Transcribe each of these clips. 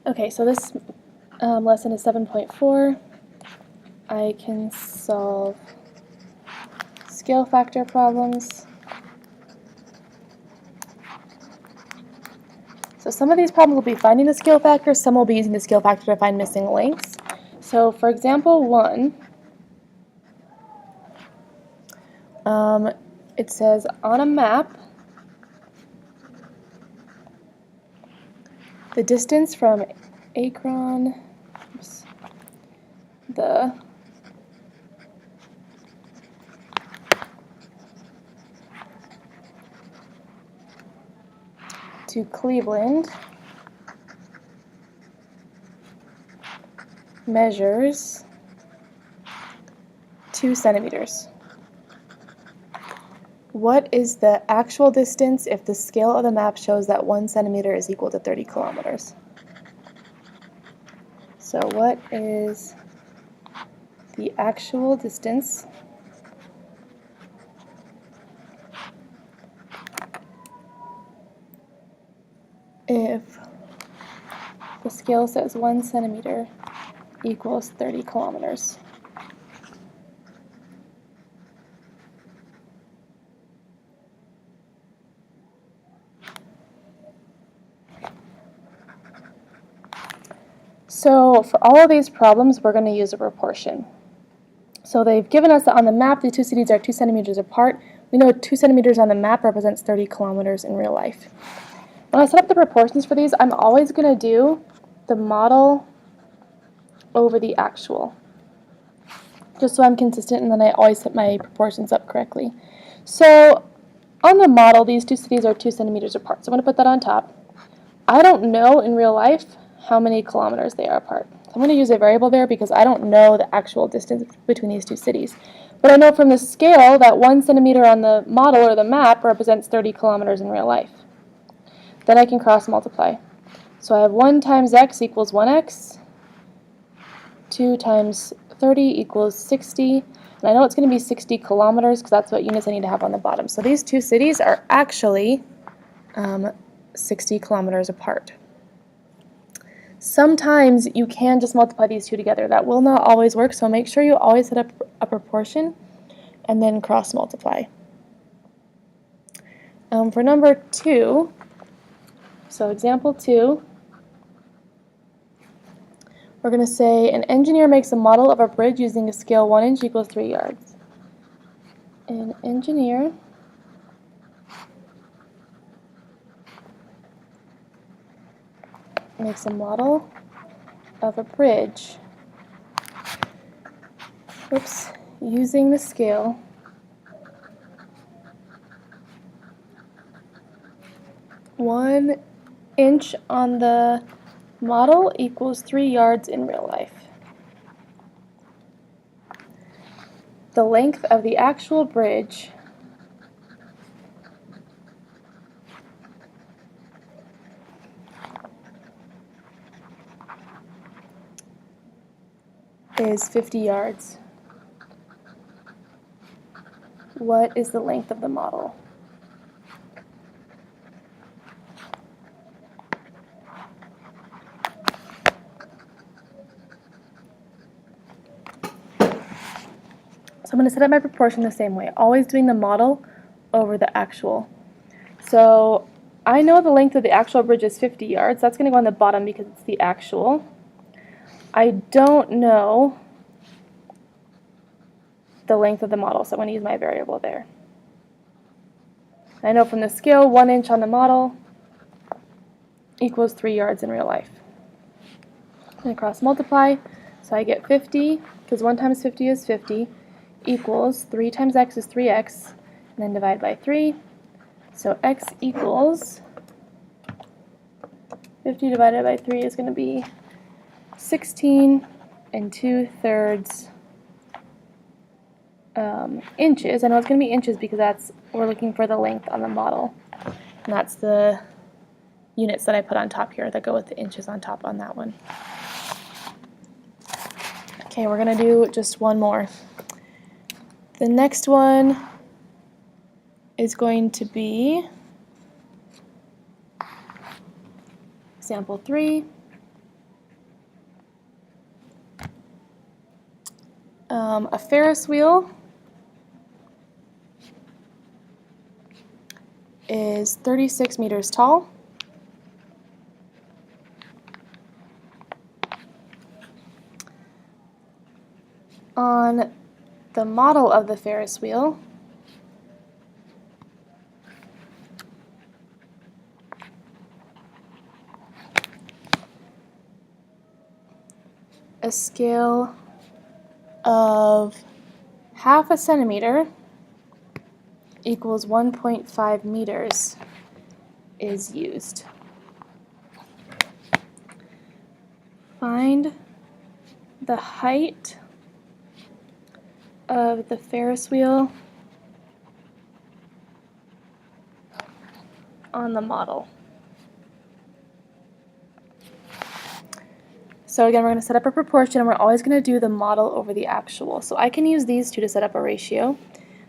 Okay, so this lesson is 7.4. I can solve scale factor problems. So some of these problems will be finding the scale factor, some will be using the scale factor to find missing lengths. So for example 1, it says on a map, the distance from Akron, to Cleveland measures 2 centimeters. What is the actual distance if the scale of the map shows that 1 centimeter is equal to 30 kilometers? So what is the actual distance if the scale says 1 centimeter equals 30 kilometers? So for all of these problems, we're going to use a proportion. So they've given us that on the map, the two cities are 2 centimeters apart. We know 2 centimeters on the map represents 30 kilometers in real life. When I set up the proportions for these, I'm always going to do the model over the actual, just so I'm consistent, and then I always set my proportions up correctly. So on the model, these two cities are 2 centimeters apart, so I'm going to put that on top. I don't know in real life how many kilometers they are apart. So I'm going to use a variable there because I don't know the actual distance between these two cities. But I know from the scale that 1 centimeter on the model or the map represents 30 kilometers in real life. Then I can cross multiply. So I have 1 times x equals 1x, 2 times 30 equals 60, and I know it's going to be 60 kilometers because that's what units I need to have on the bottom. So these two cities are actually 60 kilometers apart. Sometimes you can just multiply these two together. That will not always work, so make sure you always set up a proportion and then cross multiply. For number 2, so example 2, we're going to say an engineer makes a model of a bridge using a scale 1 inch equals 3 yards. An engineer makes a model of a bridge using the scale 1 inch on the model equals 3 yards in real life. The length of the actual bridge is 50 yards. What is the length of the model? So I'm going to set up my proportion the same way, always doing the model over the actual. So I know the length of the actual bridge is 50 yards. That's going to go on the bottom because it's the actual. I don't know the length of the model, so I'm going to use my variable there. I know from the scale 1 inch on the model equals 3 yards in real life. I'm going to cross multiply, so I get 50, because 1 times 50 is 50, equals 3 times x is 3x, and then divide by 3. So x equals 50 divided by 3 is going to be 16 2/3 inches. I know it's going to be inches because we're looking for the length on the model. And that's the units that I put on top here that go with the inches on top on that one. Okay, we're going to do just one more. The next one is going to be example 3. A Ferris wheel is 36 meters tall. On the model of the Ferris wheel, a scale of 1/2 centimeter equals 1.5 meters is used. Find the height of the Ferris wheel on the model. So again, we're going to set up a proportion, and we're always going to do the model over the actual. So I can use these two to set up a ratio.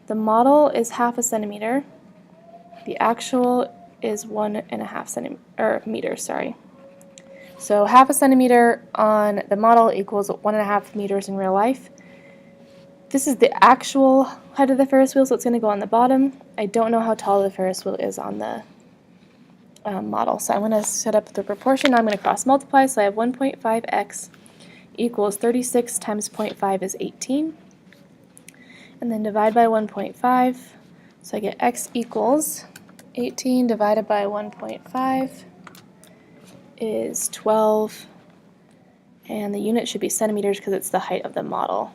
The model is 1/2 centimeter. The actual is 1.5 meters. Sorry. So 1/2 centimeter on the model equals 1.5 meters in real life. This is the actual height of the Ferris wheel, so it's going to go on the bottom. I don't know how tall the Ferris wheel is on the model. So I'm going to set up the proportion. I'm going to cross multiply, so I have 1.5x equals 36 times 0.5 is 18. And then divide by 1.5, so I get x equals 18 divided by 1.5 is 12, and the unit should be centimeters because it's the height of the model.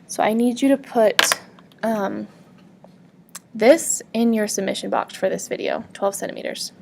So I need you to put this in your submission box for this video, 12 centimeters.